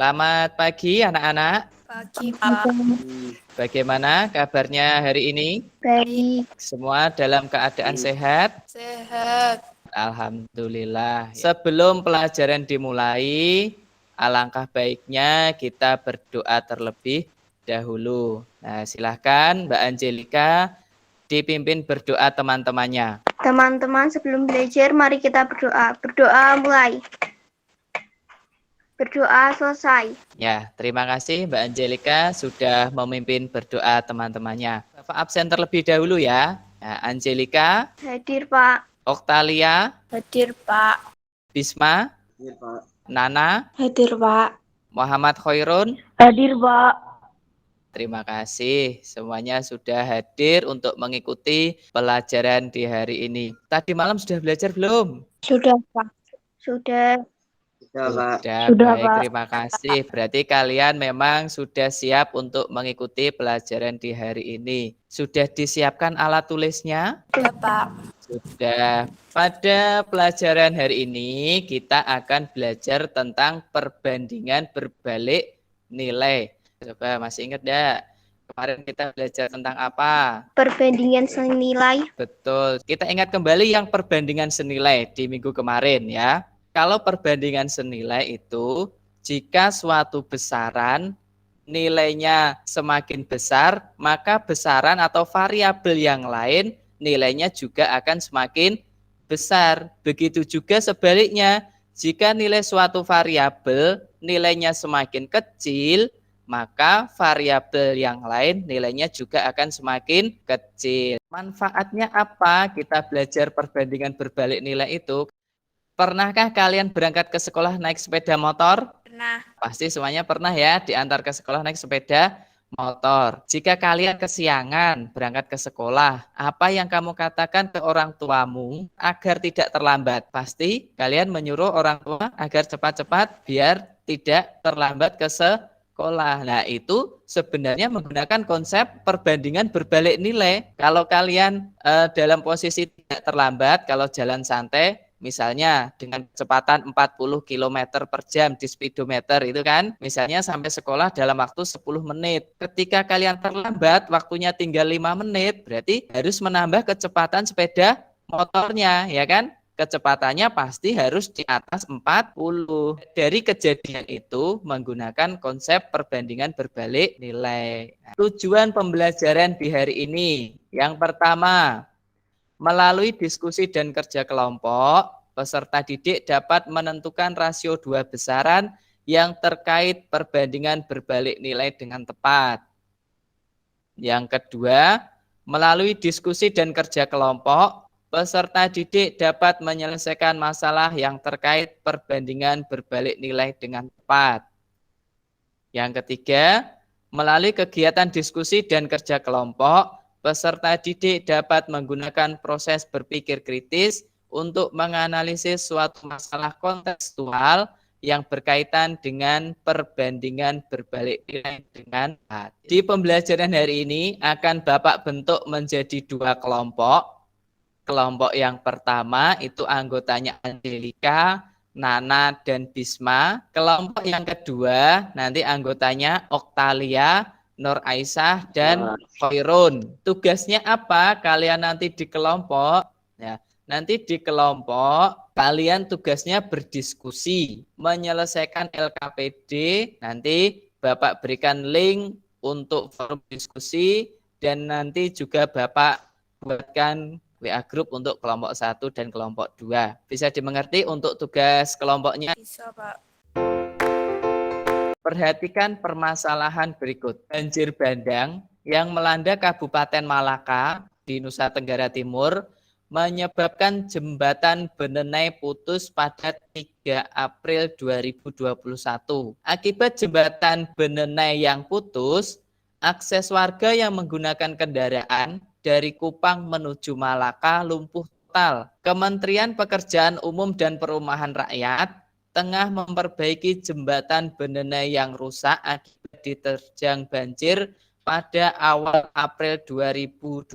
Selamat pagi anak-anak. Pagi, Pak. Bagaimana kabarnya hari ini? Baik. Semua dalam keadaan sehat? Sehat. Alhamdulillah. Sebelum pelajaran dimulai, alangkah baiknya kita berdoa terlebih dahulu. Nah, silahkan Mbak Angelika dipimpin berdoa teman-temannya. Teman-teman, sebelum belajar, mari kita berdoa. Berdoa mulai. Berdoa selesai. Ya, terima kasih Mbak Angelika sudah memimpin berdoa teman-temannya. Bapak absen terlebih dahulu ya. Nah, Angelika, Hadir, Pak. Oktalia, Hadir, Pak. Bisma, Hadir, Pak. Nana, Hadir, Pak. Muhammad Khairun. Hadir, Pak. Terima kasih semuanya sudah hadir untuk mengikuti pelajaran di hari ini. Tadi malam sudah belajar belum? Sudah, Pak. Sudah. Pak. Sudah, baik, Pak. terima kasih. Berarti kalian memang sudah siap untuk mengikuti pelajaran di hari ini. Sudah disiapkan alat tulisnya? Sudah, Pak. Sudah. Pada pelajaran hari ini kita akan belajar tentang perbandingan berbalik nilai. Coba masih ingat enggak? Kemarin kita belajar tentang apa? Perbandingan senilai. Betul. Kita ingat kembali yang perbandingan senilai di minggu kemarin ya. Kalau perbandingan senilai itu jika suatu besaran nilainya semakin besar, maka besaran atau variabel yang lain nilainya juga akan semakin besar. Begitu juga sebaliknya, jika nilai suatu variabel nilainya semakin kecil, maka variabel yang lain nilainya juga akan semakin kecil. Manfaatnya apa kita belajar perbandingan berbalik nilai itu? Pernahkah kalian berangkat ke sekolah naik sepeda motor? Pernah. Pasti semuanya pernah ya diantar ke sekolah naik sepeda motor. Jika kalian kesiangan berangkat ke sekolah, apa yang kamu katakan ke orang tuamu agar tidak terlambat? Pasti kalian menyuruh orang tua agar cepat-cepat biar tidak terlambat ke sekolah. Nah, itu sebenarnya menggunakan konsep perbandingan berbalik nilai. Kalau kalian dalam posisi tidak terlambat, kalau jalan santai, misalnya dengan kecepatan 40 km per jam di speedometer itu kan, misalnya sampai sekolah dalam waktu 10 menit. Ketika kalian terlambat, waktunya tinggal 5 menit, berarti harus menambah kecepatan sepeda motornya, ya kan? Kecepatannya pasti harus di atas 40. Dari kejadian itu menggunakan konsep perbandingan berbalik nilai. Tujuan pembelajaran di hari ini, yang pertama, melalui diskusi dan kerja kelompok, peserta didik dapat menentukan rasio dua besaran yang terkait perbandingan berbalik nilai dengan tepat. Yang kedua, melalui diskusi dan kerja kelompok, peserta didik dapat menyelesaikan masalah yang terkait perbandingan berbalik nilai dengan tepat. Yang ketiga, melalui kegiatan diskusi dan kerja kelompok, peserta didik dapat menggunakan proses berpikir kritis untuk menganalisis suatu masalah kontekstual yang berkaitan dengan perbandingan berbalik nilai dengan tepat. Di pembelajaran hari ini akan Bapak bentuk menjadi dua kelompok. Kelompok yang pertama itu anggotanya Angelika, Nana, dan Bisma. Kelompok yang kedua nanti anggotanya Oktalia, Nur Aisyah, dan Khairun. Tugasnya apa? Kalian nanti di kelompok, ya, nanti di kelompok kalian tugasnya berdiskusi, menyelesaikan LKPD. Nanti Bapak berikan link untuk forum diskusi dan nanti juga Bapak buatkan WA Group untuk kelompok 1 dan kelompok 2. Bisa dimengerti untuk tugas kelompoknya? Bisa, Pak. Perhatikan permasalahan berikut. Banjir bandang yang melanda Kabupaten Malaka di Nusa Tenggara Timur menyebabkan jembatan Benenai putus pada 3 April 2021. Akibat jembatan Benenai yang putus, akses warga yang menggunakan kendaraan dari Kupang menuju Malaka lumpuh total. Kementerian Pekerjaan Umum dan Perumahan Rakyat tengah memperbaiki jembatan Benenai yang rusak akibat diterjang banjir pada awal April 2021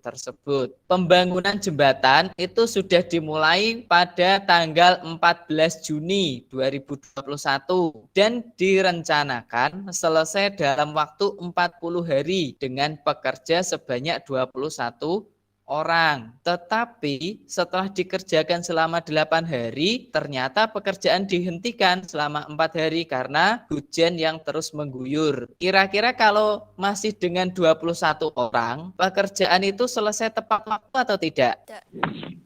tersebut. Pembangunan jembatan itu sudah dimulai pada tanggal 14 Juni 2021 dan direncanakan selesai dalam waktu 40 hari dengan pekerja sebanyak 21 orang. Tetapi setelah dikerjakan selama 8 hari, ternyata pekerjaan dihentikan selama 4 hari karena hujan yang terus mengguyur. Kira-kira kalau masih dengan 21 orang, pekerjaan itu selesai tepat waktu atau tidak?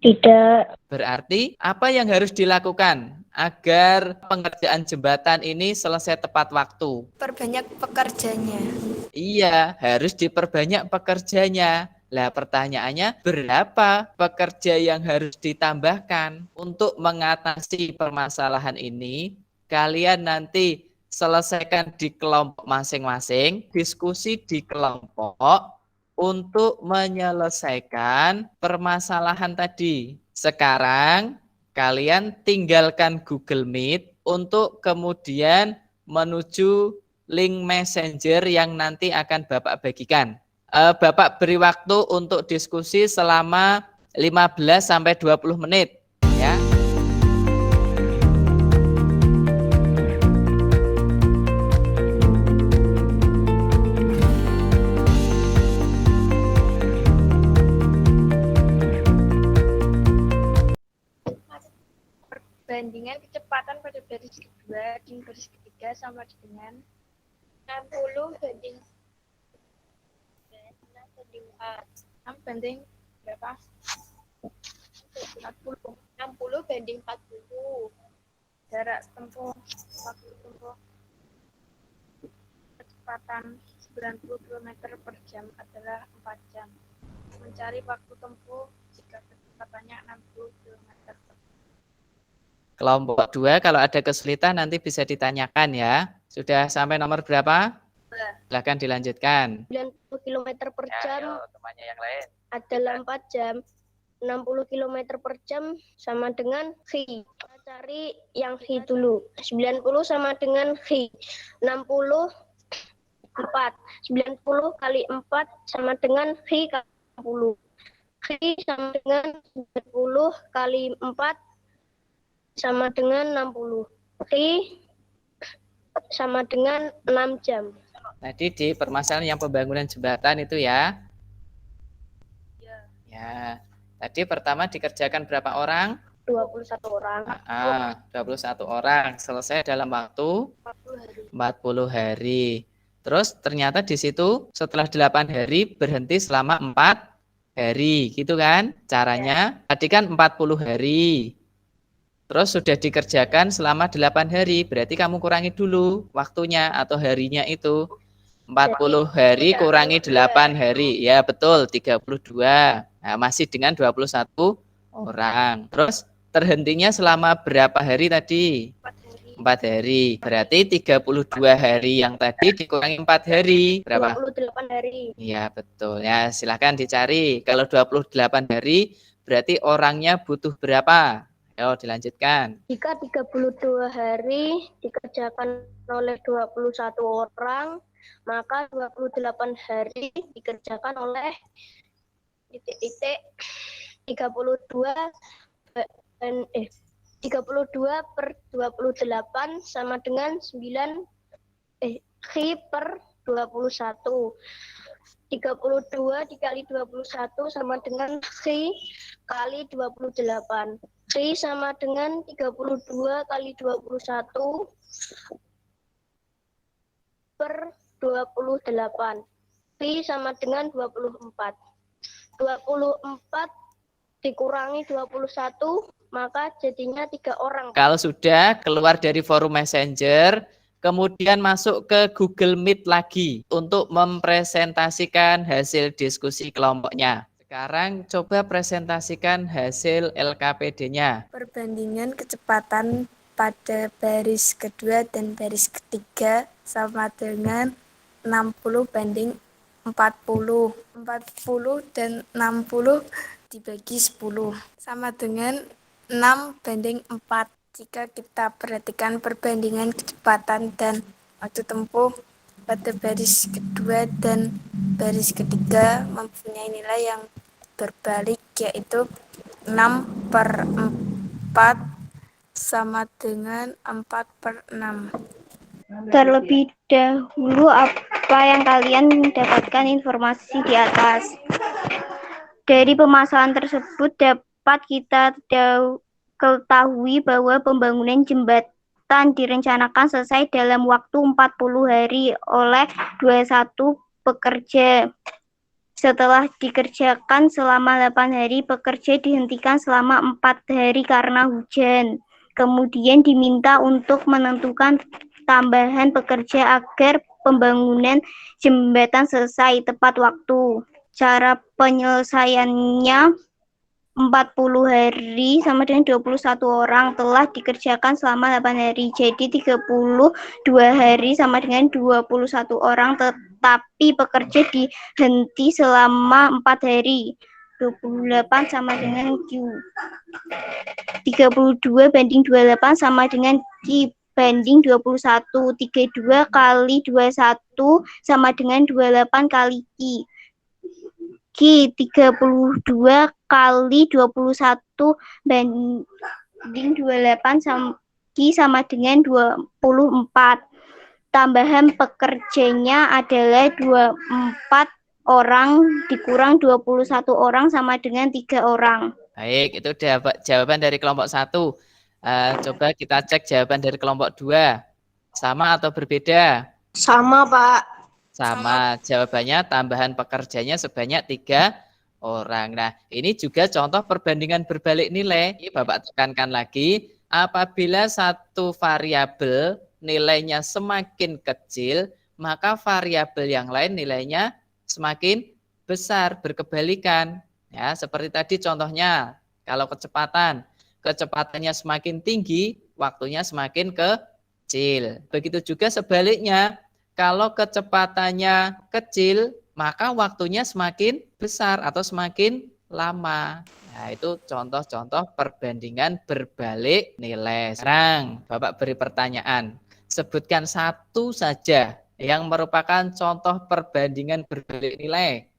Tidak. Berarti apa yang harus dilakukan agar pengerjaan jembatan ini selesai tepat waktu? Perbanyak pekerjanya. Iya, harus diperbanyak pekerjanya. Lah pertanyaannya, berapa pekerja yang harus ditambahkan untuk mengatasi permasalahan ini? Kalian nanti selesaikan di kelompok masing-masing, diskusi di kelompok untuk menyelesaikan permasalahan tadi. Sekarang kalian tinggalkan Google Meet untuk kemudian menuju link messenger yang nanti akan Bapak bagikan. Bapak beri waktu untuk diskusi selama 15 sampai 20 menit ya. Perbandingan kecepatan pada baris kedua dan baris ketiga sama dengan 60 banding 6 banding berapa? 60 banding 40. Jarak tempuh waktu tempuh kecepatan 90 km per jam adalah 4 jam. Mencari waktu tempuh jika kecepatannya 60 km per jam. Kelompok 2 kalau ada kesulitan nanti bisa ditanyakan ya. Sudah sampai nomor berapa? Silahkan dilanjutkan. 90 km per jam temannya yang lain. adalah 4 jam. 60 km per jam sama dengan Hi. Kita cari yang Hi dulu. 90 sama dengan Hi. 60 4. 90 kali 4 sama dengan Hi kali 60. Hi sama dengan 90 kali 4 sama dengan 60. Hi sama dengan 6 jam. Tadi di permasalahan yang pembangunan jembatan itu ya. Ya. Tadi pertama dikerjakan berapa orang? 21 orang. 21 orang. Selesai dalam waktu 40 hari. Terus ternyata di situ setelah 8 hari berhenti selama 4 hari. Gitu kan? Caranya tadi kan 40 hari. Terus sudah dikerjakan selama 8 hari. Berarti kamu kurangi dulu waktunya atau harinya itu. 40 hari kurangi 8 hari. Ya betul, 32. Nah, masih dengan 21 orang. Terus terhentinya selama berapa hari tadi? 4 hari. Berarti 32 hari yang tadi dikurangi 4 hari. Berapa? 28 hari. Iya betul. Ya silahkan dicari. Kalau 28 hari berarti orangnya butuh berapa? Ayo dilanjutkan. Jika 32 hari dikerjakan oleh 21 orang, maka 28 hari dikerjakan oleh titik-titik 32 per 28 sama dengan 9 Hi per 21. 32 dikali 21 sama dengan Hi kali 28. Hi sama dengan 32 kali 21 per 28. Hi sama dengan 24. 24 dikurangi 21, maka jadinya 3 orang. Kalau sudah keluar dari forum messenger, kemudian masuk ke Google Meet lagi untuk mempresentasikan hasil diskusi kelompoknya. Sekarang coba presentasikan hasil LKPD-nya. Perbandingan kecepatan pada baris kedua dan baris ketiga sama dengan 60 banding 40. 40 dan 60 dibagi 10 sama dengan 6 banding 4. Jika kita perhatikan perbandingan kecepatan dan waktu tempuh pada baris kedua dan baris ketiga mempunyai nilai yang berbalik, yaitu 6/4 sama dengan 4/6. Terlebih dahulu, apa yang kalian dapatkan informasi di atas? Dari pemasaran tersebut dapat kita ketahui bahwa pembangunan jembatan direncanakan selesai dalam waktu 40 hari oleh 21 pekerja. Setelah dikerjakan selama 8 hari, pekerja dihentikan selama 4 hari karena hujan. Kemudian diminta untuk menentukan tambahan pekerja agar pembangunan jembatan selesai tepat waktu. Cara penyelesaiannya 40 hari sama dengan 21 orang telah dikerjakan selama 8 hari. Jadi 32 hari sama dengan 21 orang, tetapi pekerja dihenti selama 4 hari. 28 sama dengan Q. 32 banding 28 sama dengan Q banding 21. 32 kali 21 sama dengan 28 kali Q. Q 32 kali 21 banding 28 sama dengan 24. Tambahan pekerjanya adalah 24 orang dikurang 21 orang sama dengan 3 orang. Baik, itu jawaban dari kelompok 1. Coba kita cek jawaban dari kelompok 2. Sama atau berbeda? Sama, Pak. Sama, jawabannya tambahan pekerjanya sebanyak 3 orang. Nah, ini juga contoh perbandingan berbalik nilai. Ini Bapak tekankan lagi, apabila satu variabel nilainya semakin kecil, maka variabel yang lain nilainya semakin besar, berkebalikan. Ya, seperti tadi contohnya, kalau kecepatannya semakin tinggi, waktunya semakin kecil. Begitu juga sebaliknya, kalau kecepatannya kecil, maka waktunya semakin besar atau semakin lama. Nah, itu contoh-contoh perbandingan berbalik nilai. Sekarang Bapak beri pertanyaan. Sebutkan satu saja yang merupakan contoh perbandingan berbalik nilai.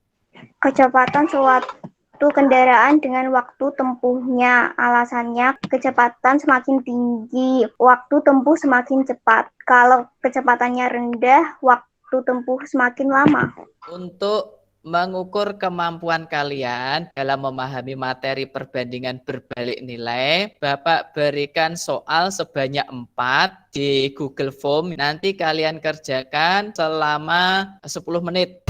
Kecepatan suatu kendaraan dengan waktu tempuhnya. Alasannya, kecepatan semakin tinggi, waktu tempuh semakin cepat. Kalau kecepatannya rendah, waktu tempuh semakin lama. Untuk mengukur kemampuan kalian dalam memahami materi perbandingan berbalik nilai, Bapak berikan soal sebanyak 4 di Google Form. Nanti kalian kerjakan selama 10 menit.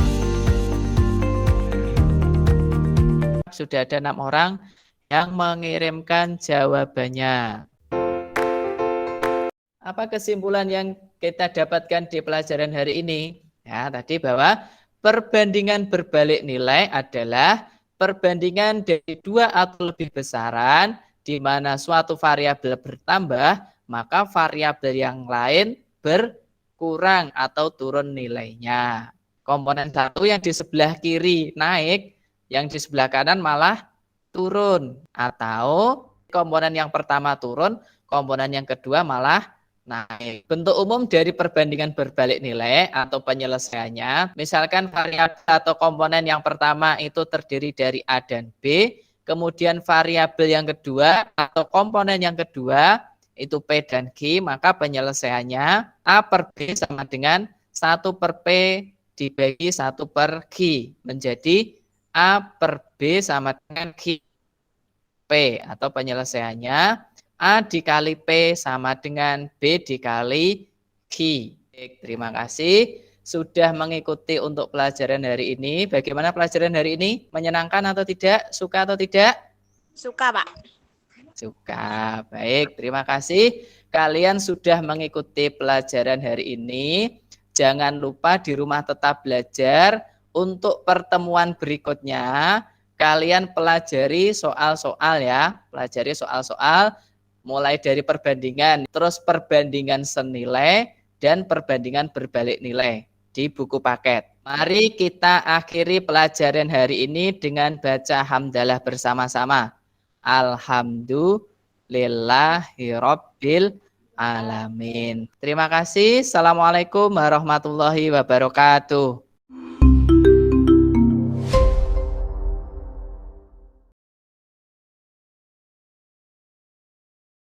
Sudah ada 6 orang yang mengirimkan jawabannya. Apa kesimpulan yang kita dapatkan di pelajaran hari ini? Ya, tadi bahwa perbandingan berbalik nilai adalah perbandingan dari 2 atau lebih besaran di mana suatu variabel bertambah, maka variabel yang lain berkurang atau turun nilainya. Komponen 1 yang di sebelah kiri naik, yang di sebelah kanan malah turun. Atau komponen yang pertama turun, komponen yang kedua malah naik. Bentuk umum dari perbandingan berbalik nilai atau penyelesaiannya, misalkan variabel atau komponen yang pertama itu terdiri dari A dan B, kemudian variabel yang kedua atau komponen yang kedua itu P dan Q, maka penyelesaiannya A per B sama dengan 1 per P dibagi 1 per Q, menjadi A per B sama dengan Q P, atau penyelesaiannya A dikali P sama dengan B dikali Q. Terima kasih sudah mengikuti untuk pelajaran hari ini. Bagaimana pelajaran hari ini? Menyenangkan atau tidak? Suka atau tidak? Suka, Pak. Suka. Baik, terima kasih. Kalian sudah mengikuti pelajaran hari ini. Jangan lupa di rumah tetap belajar. Untuk pertemuan berikutnya, kalian pelajari soal-soal ya. Pelajari soal-soal mulai dari perbandingan, terus perbandingan senilai, dan perbandingan berbalik nilai di buku paket. Mari kita akhiri pelajaran hari ini dengan baca hamdalah bersama-sama. Alhamdulillahirabbil alamin. Terima kasih. Assalamualaikum warahmatullahi wabarakatuh.